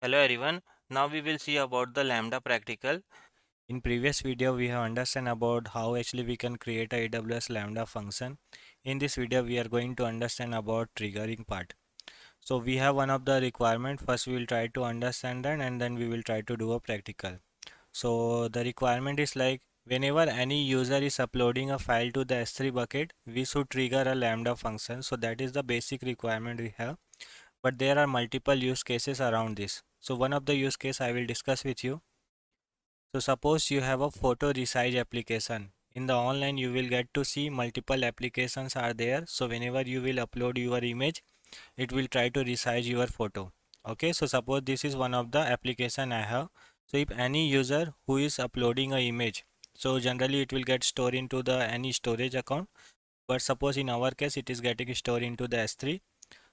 Hello everyone. Now we will see about the Lambda practical. In previous video we have understand about how actually we can create a AWS Lambda function. In this video we are going to understand about triggering part. So we have one of the requirement. First we will try to understand that and then we will try to do a practical. So the requirement is like whenever any user is uploading a file to the S3 bucket, we should trigger a Lambda function. So that is the basic requirement we have, but there are multiple use cases around this. So one of the use case I will discuss with you. So suppose you have a photo resize application. In the online you will get to see multiple applications are there. So whenever you will upload your image, it will try to resize your photo. Okay, so suppose this is one of the application I have. So if any user who is uploading a image, so generally it will get stored into the any storage account. But suppose in our case it is getting stored into the S3.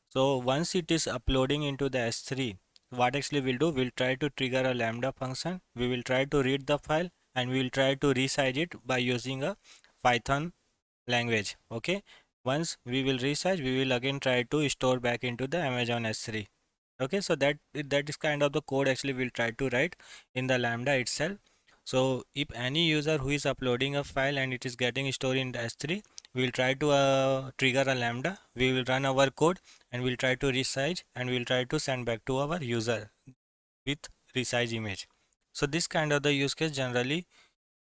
So once it is uploading into the S3, what actually we'll do, we'll try to trigger a Lambda function. We will try to read the file and we will try to resize it by using a Python language. Okay. Once we will resize, we will again try to store back into the Amazon S3. Okay, so that is kind of the code actually we'll try to write in the Lambda itself. So if any user who is uploading a file and it is getting stored in the S3, we will try to trigger a Lambda. We will run our code and we'll try to resize and we'll try to send back to our user with resize image. So this kind of the use case generally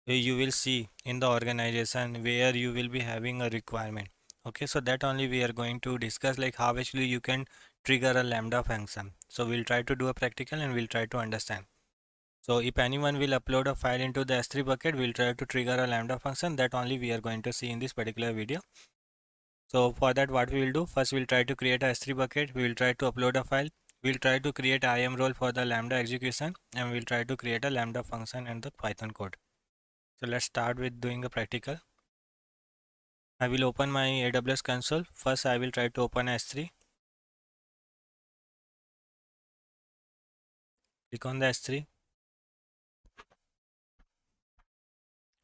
you will see in the organization where you will be having a requirement. Okay, so that only we are going to discuss, like how actually you can trigger a Lambda function. So we'll try to do a practical and we'll try to understand. So if anyone will upload a file into the S3 bucket, we'll try to trigger a Lambda function. That only we are going to see in this particular video. So for that, what we will do, first we'll try to create a S3 bucket. We will try to upload a file. We'll try to create IAM role for the Lambda execution and we'll try to create a Lambda function and the Python code. So let's start with doing a practical. I will open my AWS console. First, I will try to open S3. Click on the S3.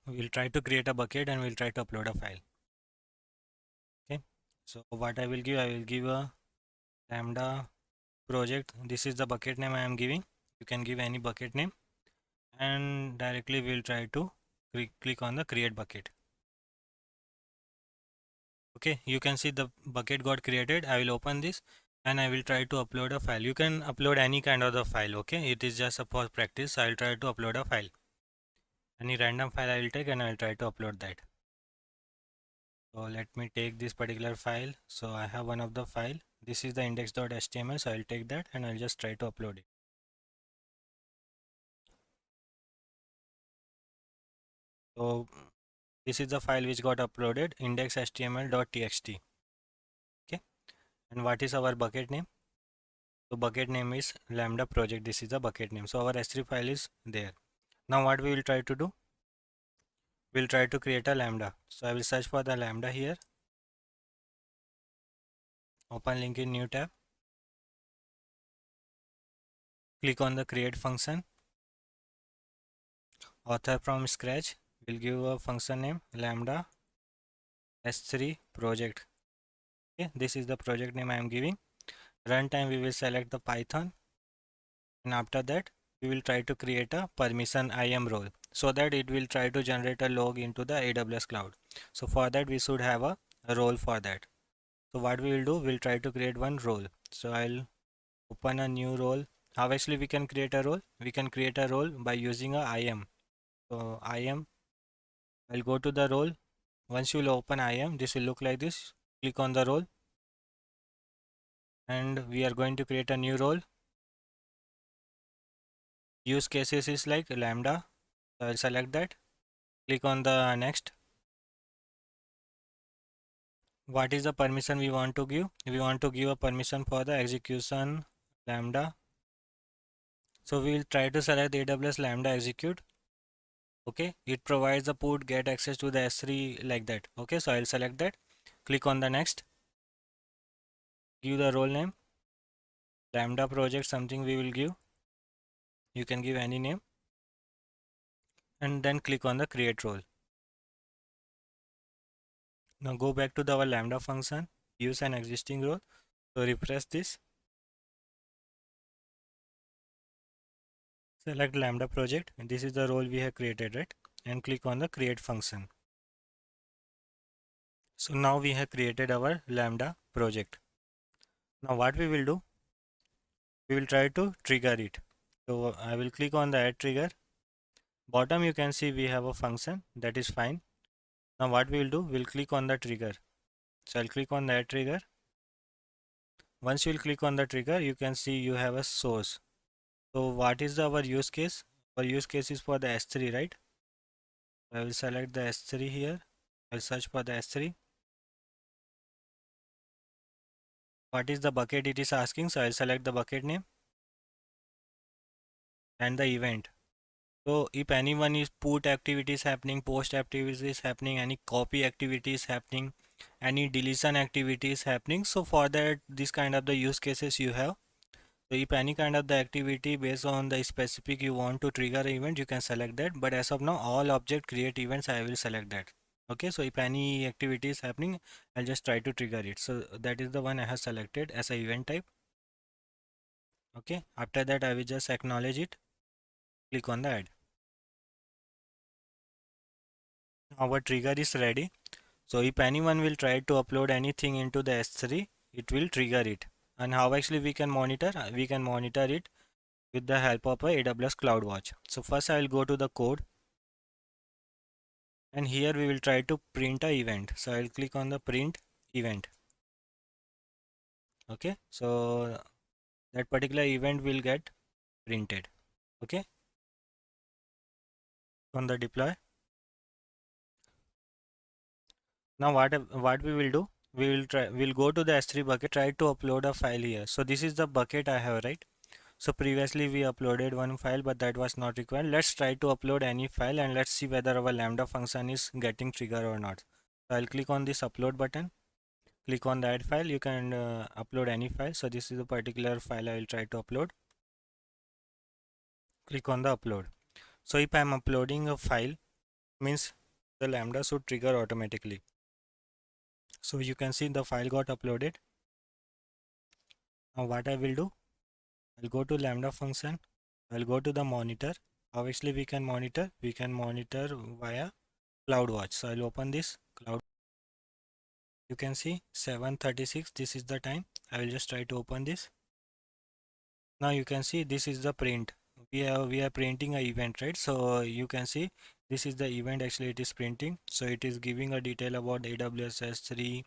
We'll try to create a bucket and we'll try to upload a file. Okay. So what I will give a Lambda project. This is the bucket name I am giving. You can give any bucket name and directly we'll try to click on the create bucket. Okay, you can see the bucket got created. I will open this and I will try to upload a file. You can upload any kind of the file. Okay, it is just for practice. I will try to upload a file. Any random file I will take and I will try to upload that. So let me take this particular file. So I have one of the file. This is the index.html. So I'll take that and I'll just try to upload it. So this is the file which got uploaded, index.html.txt. Okay. And what is our bucket name? So bucket name is Lambda project. This is the bucket name. So our S3 file is there. Now what we will try to do? We'll try to create a Lambda. So I will search for the Lambda here. Open link in new tab. Click on the create function. Author from scratch. We'll give a function name Lambda S3 project. Okay, this is the project name I am giving. Runtime we will select the Python, and after that we will try to create a permission IAM role so that it will try to generate a log into the AWS cloud. So for that we should have a role for that. So what we will do, we'll try to create one role. So I'll open a new role. How actually we can create a role? We can create a role by using a IAM. So IAM, I'll go to the role. Once you will open IAM, this will look like this. Click on the role and we are going to create a new role. Use cases is like Lambda. So I'll select that. Click on the next. What is the permission we want to give? We want to give a permission for the execution Lambda. So we will try to select the AWS Lambda execute. Okay, it provides the put get access to the S3 like that. Okay, so I'll select that. Click on the next. Give the role name. Lambda project something we will give. You can give any name. And then click on the create role. Now go back to our Lambda function. Use an existing role. So refresh this. Select Lambda project, and this is the role we have created, right? And click on the create function. So now we have created our Lambda project. Now what we will do, we will try to trigger it. So I will click on the add trigger. Bottom you can see we have a function, that is fine. Now what we will do, we'll click on the trigger. So I'll click on the add trigger. Once you will click on the trigger, you can see you have a source. So what is our use case? Our use case is for the S3, right? I will select the S3 here. I'll search for the S3. What is the bucket it is asking? So I'll select the bucket name and the event. So if anyone is put activities happening, post activities happening, any copy activities happening, any deletion activities happening, so for that this kind of the use cases you have. So if any kind of the activity based on the specific you want to trigger an event, you can select that. But as of now, all object create events, I will select that. Okay, so if any activity is happening, I'll just try to trigger it. So that is the one I have selected as a event type. Okay, after that I will just acknowledge it. Click on the add. Our trigger is ready. So if anyone will try to upload anything into the S3, it will trigger it. And how actually we can monitor? We can monitor it with the help of a AWS CloudWatch. So first I will go to the code, and here we will try to print a event. So I will click on the print event. Okay, so that particular event will get printed. Okay, on the deploy. Now what we will do, we'll go to the S3 bucket, try to upload a file here. So this is the bucket I have, right? So previously we uploaded one file, but that was not required. Let's try to upload any file and let's see whether our Lambda function is getting triggered or not. So I'll click on this upload button. Click on that file. You can upload any file. So this is a particular file I will try to upload. Click on the upload. So if I'm uploading a file, means the Lambda should trigger automatically. So you can see the file got uploaded. Now what I will do, I'll go to Lambda function. I'll go to the monitor. Obviously we can monitor. We can monitor via CloudWatch. So I'll open this cloud. You can see 7:36. This is the time. I will just try to open this. Now you can see this is the print. We are printing a event, right? So you can see this is the event actually it is printing. So it is giving a detail about AWS S3,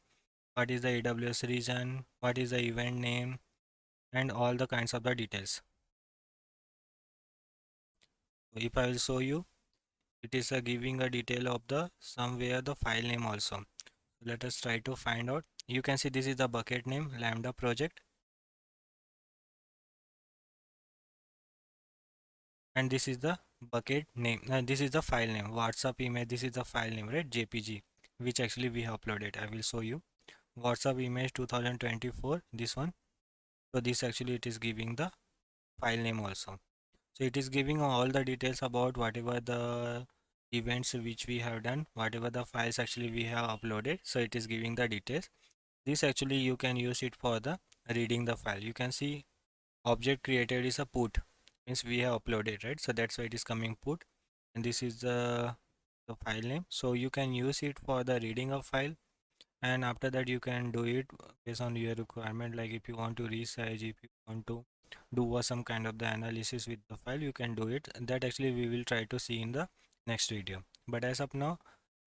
what is the AWS region, what is the event name, and all the kinds of the details. So if I will show you, it is giving a detail of the somewhere the file name also. Let us try to find out. You can see this is the bucket name Lambda project, and this is the bucket name. This is the file name. WhatsApp image. This is the file name, right? JPG, which actually we have uploaded. I will show you. WhatsApp image 2024. This one. So this actually it is giving the file name also. So it is giving all the details about whatever the events which we have done, whatever the files actually we have uploaded. So it is giving the details. This actually you can use it for the reading the file. You can see object created is a put, means we have uploaded, right? So that's why it is coming put, and this is the file name. So you can use it for the reading of file, and after that you can do it based on your requirement. Like if you want to resize, if you want to do some kind of the analysis with the file, you can do it. That actually we will try to see in the next video. But as of now,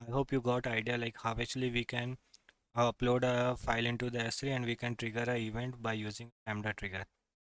I hope you got idea like how actually we can upload a file into the S3 and we can trigger a event by using Lambda trigger.